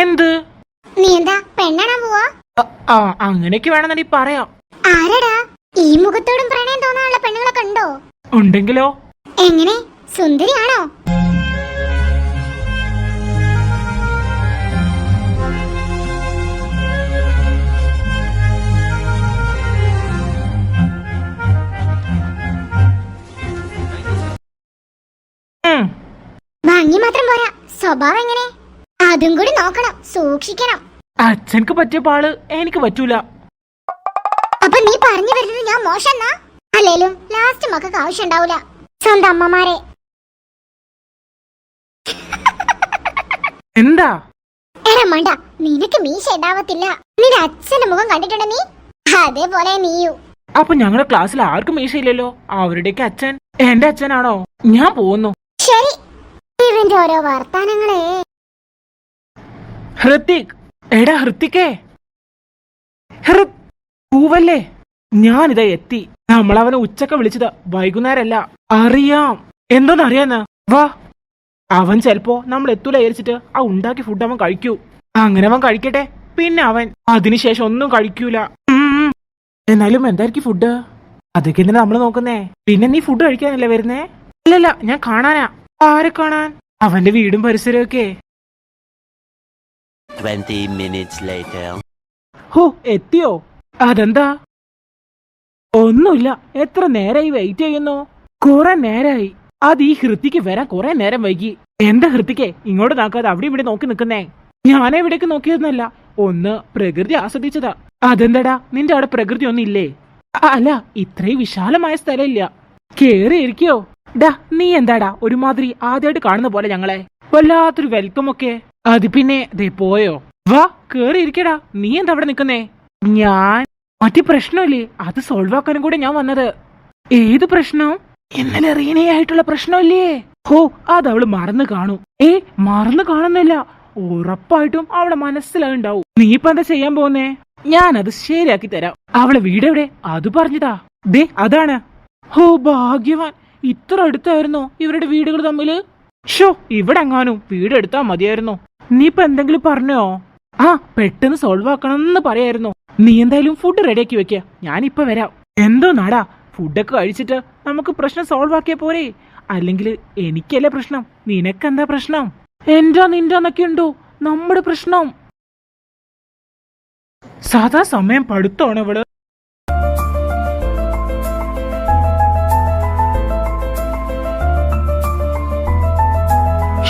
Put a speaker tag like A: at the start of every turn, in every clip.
A: എന്ത്?
B: നീ എന്താ പെണ്ണാണാൻ പോവാ?
A: അങ്ങനെയൊക്കെ വേണമെന്നീ പറയാം.
B: ആരടാ ഈ മുഖത്തോടും പ്രണയം തോന്നാനുള്ള പെണ്ണുങ്ങളൊക്കെ ഉണ്ടോ?
A: ഉണ്ടെങ്കിലോ?
B: എങ്ങനെ, സുന്ദരിയാണോ? ഭംഗി മാത്രം പോരാ, സ്വഭാവം എങ്ങനെ? അതും കൂടി നോക്കണം, സൂക്ഷിക്കണം.
A: അച്ഛനക്ക് പറ്റിയ പാള് എനിക്ക് പറ്റൂല.
B: അപ്പൊ നീ പറഞ്ഞു വരുന്നത് ഞാൻ മോശം? അല്ലേലും ലാസ്റ്റ് മക്കൾക്ക് ആവശ്യം ഉണ്ടാവൂല സ്വന്തം അമ്മമാരെ.
A: എന്താ?
B: എടാ മണ്ട, നിനക്ക് മീശ ഉണ്ടാവത്തില്ല. നിന്റെ അച്ഛന്റെ മുഖം കണ്ടിട്ടുണ്ടോ നീ? അതേപോലെ നീയു.
A: അപ്പൊ ഞങ്ങളുടെ ക്ലാസ്സിൽ ആർക്കും മീശയില്ലല്ലോ. അവരുടെയൊക്കെ അച്ഛൻ എന്റെ അച്ഛനാണോ? ഞാൻ പോകുന്നു.
B: ശരി, ഇവന്റെ ഓരോ വർത്താനങ്ങളെ.
A: ഹൃത്തിക്, എടാ ഹൃത്തിക്കേ, പൂവല്ലേ? ഞാനിതാ എത്തി. നമ്മളവനെ ഉച്ചക്ക വിളിച്ചത്, വൈകുന്നേരല്ല. അറിയാം, എന്തോന്നറിയാന്ന് വാ. അവൻ ചെലപ്പോ നമ്മൾ എത്തൂല വിചാരിച്ചിട്ട് ആ ഉണ്ടാക്കി ഫുഡ് അവൻ കഴിക്കൂ. അങ്ങനെ അവൻ കഴിക്കട്ടെ, പിന്നെ അവൻ അതിനുശേഷം ഒന്നും കഴിക്കൂല. എന്നാലും എന്തായിരിക്കും ഫുഡ്? അതൊക്കെ എന്തിനാ നമ്മള് നോക്കുന്നേ? പിന്നെ നീ ഫുഡ് കഴിക്കാനല്ലേ വരുന്നേ? ഇല്ലല്ല, ഞാൻ കാണാനാ. ആരെ കാണാൻ? അവന്റെ വീടും പരിസരവും ഒക്കെ.
C: 20 minutes later.
A: ഹോ, എത്തിയോ? അതെന്താ? ഒന്നുമില്ല. എത്ര നേരായി വെയിറ്റ് ചെയ്യുന്നു? കുറെ നേരായി. അത് ഈ ഹൃത്തിക്ക് വരാൻ കുറെ നേരം വൈകി. എന്താ ഹൃത്തിക്കേ ഇങ്ങോട്ട് നോക്കാതെ അവിടെ ഇവിടെ നോക്കി നിൽക്കുന്നേ? ഞാനെ ഇവിടേക്ക് നോക്കിയതൊന്നല്ല, ഒന്ന് പ്രകൃതി ആസ്വദിച്ചതാ. അതെന്താടാ, നിന്റെ അവിടെ പ്രകൃതി ഒന്നും ഇല്ലേ? അല്ല, ഇത്രയും വിശാലമായ സ്ഥലം ഇല്ല. കേറിയിരിക്കോ? ഡാ, നീ എന്താടാ ഒരുമാതിരി ആദ്യമായിട്ട് കാണുന്ന പോലെ ഞങ്ങളെ? വല്ലാത്തൊരു വെൽക്കം ഒക്കെ. അത് പിന്നെ ദേ പോയോ? വാ, കേറിയിരിക്കടാ. നീ എന്താ അവിടെ നിക്കുന്നേ? ഞാൻ മറ്റേ പ്രശ്നമില്ലേ, അത് സോൾവ് ആക്കാനും കൂടെ ഞാൻ വന്നത്. ഏത് പ്രശ്നം? ഇന്നലെ റീനയായിട്ടുള്ള പ്രശ്നമില്ലേ? ഹോ, അത് അവള് മറന്നു കാണും. മറന്നു കാണുന്നില്ല, ഉറപ്പായിട്ടും അവളെ മനസ്സിലാവുണ്ടാവും. നീ ഇപ്പൊ എന്താ ചെയ്യാൻ പോകുന്നേ? ഞാനത് ശരിയാക്കി തരാം. അവളെ വീടെവിടെ? അത് പറഞ്ഞതാ. ദേ അതാണ്. ഹോ, ഭാഗ്യവാൻ. ഇത്ര അടുത്തായിരുന്നോ ഇവരുടെ വീടുകൾ തമ്മില്? ഷോ, ഇവിടെ എങ്ങാനും വീടെടുത്താ മതിയായിരുന്നു. നീ ഇപ്പൊ എന്തെങ്കിലും പറഞ്ഞോ? പെട്ടെന്ന് സോൾവ് ആക്കണമെന്ന് പറയായിരുന്നു. നീ എന്തായാലും ഫുഡ് റെഡിയാക്കി വെക്ക, ഞാനിപ്പൊ വരാം. എന്തോ നാടാ, ഫുഡൊക്കെ കഴിച്ചിട്ട് നമുക്ക് പ്രശ്നം സോൾവ് ആക്കിയ പോരെ? അല്ലെങ്കിൽ എനിക്കല്ലേ പ്രശ്നം, നിനക്കെന്താ പ്രശ്നം? നിന്റെന്നൊക്കെ ഉണ്ടോ നമ്മുടെ പ്രശ്നം? സാധാ സമയം പടുത്തോണ് ഇവള്.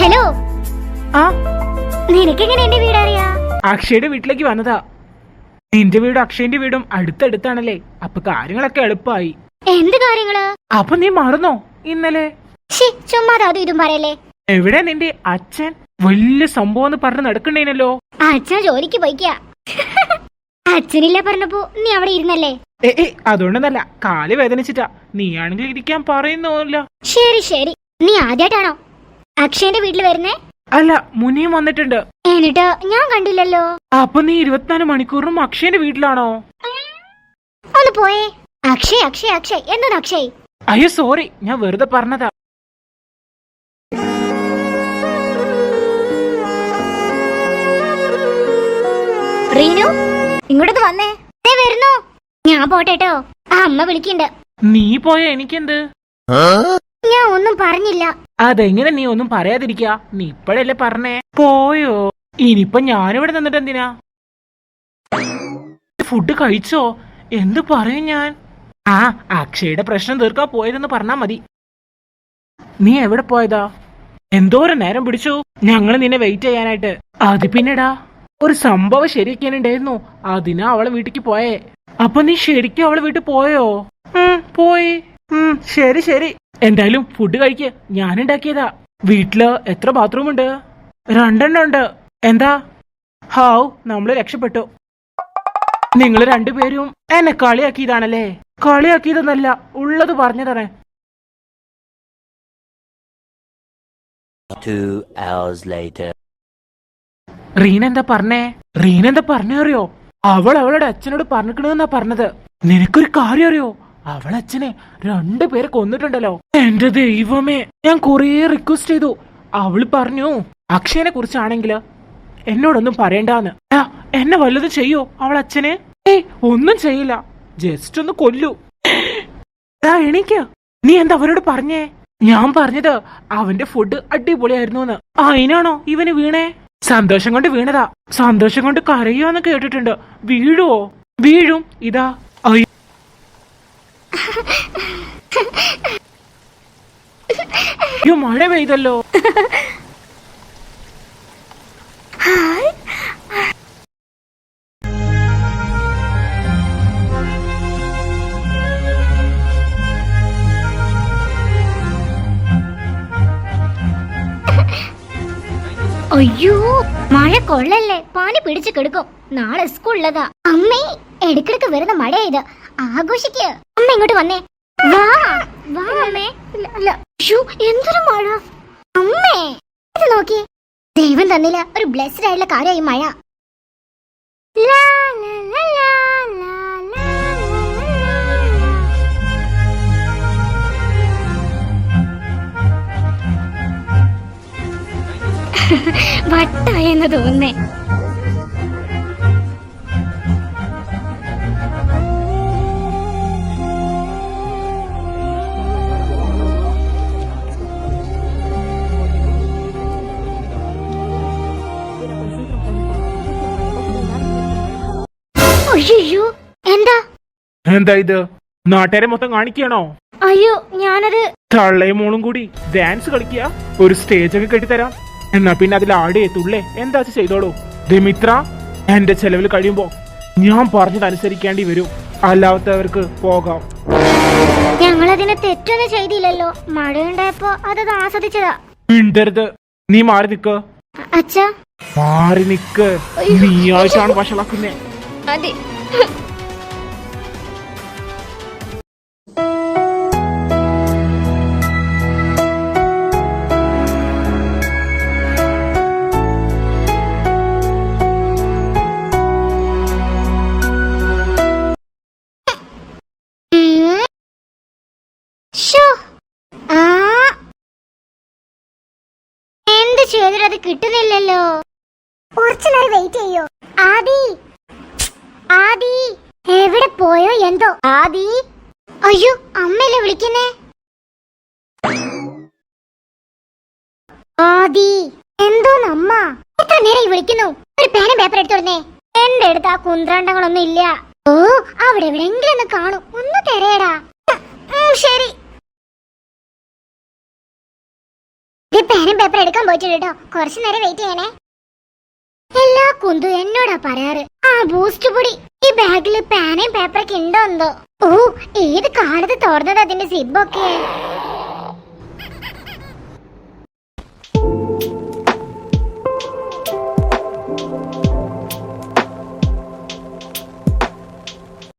B: ഹലോ, നിനക്കെങ്ങനെ എന്റെ വീട് അറിയാ?
A: അക്ഷയുടെ വീട്ടിലേക്ക് വന്നതാ. നിന്റെ വീടും അക്ഷയന്റെ വീടും അടുത്തടുത്താണല്ലേ, അപ്പൊ കാര്യങ്ങളൊക്കെ എളുപ്പമായി.
B: എന്ത് കാര്യങ്ങള്?
A: അപ്പൊ നീ മറന്നോ ഇന്നലെ?
B: ചുമ്മാ ഇതും പറയല്ലേ.
A: എവിടെ നിന്റെ അച്ഛൻ? വലിയ സംഭവം എന്ന് പറഞ്ഞ് നടക്കണ്ടേനല്ലോ.
B: അച്ഛൻ ജോലിക്ക് പോയിക്കാ. അച്ഛനില്ല പറഞ്ഞപ്പോ നീ അവിടെ ഇരുന്നല്ലേ?
A: അതുകൊണ്ടൊന്നല്ല, കാല് വേദനിച്ചിട്ടാ. നീ ആണെങ്കിൽ ഇരിക്കാൻ പറയുന്നില്ല.
B: ശരി ശരി, നീ ആദ്യമായിട്ടാണോ അക്ഷയന്റെ വീട്ടിൽ വരുന്നേ?
A: അല്ല, മുന്നിയും വന്നിട്ടുണ്ട്.
B: എന്നിട്ട് ഞാൻ കണ്ടില്ലല്ലോ.
A: അപ്പൊ നീ 24 മണിക്കൂറും അക്ഷയന്റെ വീട്ടിലാണോ?
B: ഒന്ന് പോയേ. അക്ഷയ് അക്ഷയ് അക്ഷയ്, എന്താണ് അക്ഷയ്?
A: അയ്യോ സോറി, ഞാൻ വെറുതെ പറഞ്ഞതാ.
B: റീനു, ഇങ്ങോട്ട് വന്നേ. വരുന്നു. ഞാൻ പോട്ടെട്ടോ, അമ്മ വിളിക്കണ്ട്.
A: നീ പോയ എനിക്കെന്ത്?
B: ഞാൻ ഒന്നും പറഞ്ഞില്ല.
A: അതെങ്ങനെ നീ ഒന്നും പറയാതിരിക്കാ? നീ ഇപ്പഴല്ലേ പറഞ്ഞേ? പോയോ? ഇനിയിപ്പൊ ഞാനിവിടെ നിന്നിട്ട് എന്തിനാ? ഫുഡ് കഴിച്ചോ? എന്ത് പറയും ഞാൻ? അക്ഷയുടെ പ്രശ്നം തീർക്കാൻ പോയതെന്ന് പറഞ്ഞാ മതി. നീ എവിടെ പോയതാ? എന്തോരം നേരം പിടിച്ചു ഞങ്ങള് നിന്നെ വെയിറ്റ് ചെയ്യാനായിട്ട്. അത് പിന്നെടാ, ഒരു സംഭവം ശരിയാക്കാനുണ്ടായിരുന്നു, അതിനാ അവളെ വീട്ടിക്ക് പോയേ. അപ്പൊ നീ ശരിക്കും അവളെ വീട്ടിൽ പോയോ? പോയി. ശരി ശരി, എന്തായാലും ഫുഡ് കഴിക്ക്, ഞാനുണ്ടാക്കിയതാ. വീട്ടില് എത്ര ബാത്റൂം ഉണ്ട്? 2 ഉണ്ട്. എന്താ? ഹാവ്, നമ്മള് രക്ഷപ്പെട്ടു. നിങ്ങൾ രണ്ടുപേരും എന്നെ കളിയാക്കിയതാണല്ലേ? കളിയാക്കിയതെന്നല്ല, ഉള്ളത് പറഞ്ഞതാണ്.
C: 2 hours later.
A: റീന എന്താ പറഞ്ഞേ അറിയോ? അവൾ അവളുടെ അച്ഛനോട് പറഞ്ഞിക്കണെന്നാ പറഞ്ഞത്. നിനക്കൊരു കാര്യം അറിയോ? അവളച്ഛനെ 2 പേരെ കൊന്നിട്ടുണ്ടല്ലോ. എന്റെ ദൈവമേ, ഞാൻ കൊറേ റിക്വസ്റ്റ് ചെയ്തു. അവള് പറഞ്ഞു അക്ഷയനെ കുറിച്ചാണെങ്കില് എന്നോടൊന്നും പറയണ്ടാന്ന്. എന്നെ വല്ലതും ചെയ്യോ അവളച്ഛനെ? ഒന്നും ചെയ്യില്ല, ജസ്റ്റ് ഒന്ന് കൊല്ലു. എണീക്ക്. നീ എന്താ അവരോട് പറഞ്ഞേ? ഞാൻ പറഞ്ഞത് അവന്റെ ഫുഡ് അടിപൊളിയായിരുന്നു എന്ന്. അതിനാണോ ഇവന് വീണേ? സന്തോഷം കൊണ്ട് വീണതാ. സന്തോഷം കൊണ്ട് കരയുവാന്ന് കേട്ടിട്ടുണ്ട്. വീഴുവോ? വീഴും. ഇതാ അയ്യോ, മഴ പെയ്തല്ലോ.
B: അയ്യോ, മഴ കൊള്ളല്ലേ, പനി പിടിച്ചു കിടക്കും. നാളെ സ്കൂളിലതാ. അമ്മേ, ഇടക്കിടക്ക് വരുന്ന മഴ ഇത്. ആഘോഷിക്ക്. അമ്മ ഇങ്ങോട്ട് വന്നേ. വാ വാ അമ്മേ. എന്തൊരു മഴ അമ്മേ. ഇത് നോക്കി, ദൈവം തന്നില്ല ഒരു ബ്ലെസ്ഡ് ആയിട്ടുള്ള കാര്യമായി മഴ. ലാ, ലാ, ലാ, ലാ, ലാ, ലാ, ലാ. വട്ടായെന്ന് തോന്നേ. അയ്യോ, എന്താ
A: എന്താ ഇത്? നാട്ടുകാരെ മൊത്തം കാണിക്കണോ?
B: അയ്യോ, ഞാനത്
A: തള്ളയും മോളും കൂടി ഡാൻസ് കളിക്കുക. ഒരു സ്റ്റേജ് ഒക്കെ കെട്ടിത്തരാം. എന്നാ പിന്നെ അതിൽ ആടെ തുള്ളേ എന്താ ചെയ്തോളൂ. ദിമിത്ര, എന്റെ ചെലവിൽ കഴിയുമ്പോ ഞാൻ പറഞ്ഞതനുസരിക്കേണ്ടി വരും. അല്ലാത്തവർക്ക് പോകാം.
B: ഞങ്ങളതിന് തെറ്റൊന്നും ചെയ്തില്ലല്ലോ. മഴയുണ്ടായപ്പോ അതത് ആസ്വദിച്ചതാ.
A: മിണ്ടരുത്. നീ മാറി നിക്ക്.
B: അച്ഛാ,
A: മാറി നിക്ക്. നീ ആയിട്ടാണ് വഷളാക്കുന്നേ.
B: അതെ. എന്ത് ചെയ്തിട്ടത് കിട്ടുന്നില്ലല്ലോ. കുറച്ചു നേരം വെയിറ്റ് ചെയ്യോ. ആദി, ആദി എവിടെ പോയോ എന്തോ. ആദി, അയ്യോ, അമ്മയല്ലേ വിളിക്കുന്നേ. ആദി, എന്തോന്ന് അമ്മ? എത്ര നേരം വിളിക്കുന്നു? ഒരു പേനും പേപ്പർ എടുത്തോടുന്നേ. എന്റെ അടുത്ത് ആ കുന്ത്രാണ്ടങ്ങളൊന്നും ഇല്ല. ഓ, അവിടെ എവിടെയെങ്കിലും ഒന്ന് കാണും. ഒന്ന് തരേടാ. ശരി. പേനും പേപ്പർ എടുക്കാൻ പോയിട്ടുണ്ട് കേട്ടോ. കുറച്ചു നേരം വെയിറ്റ് ചെയ്യണേ. എല്ലാ കുന്തു എന്നോടാ പറയാറ്. ആ ബൂസ്റ്റ് പൊടി ഈ ബാഗില് പേനയും പേപ്പറൊക്കെ ഉണ്ടോ എന്തോ. ഓ, ഏത് കാലത്ത് തുറന്നത് അതിന്റെ സിബൊക്കെ.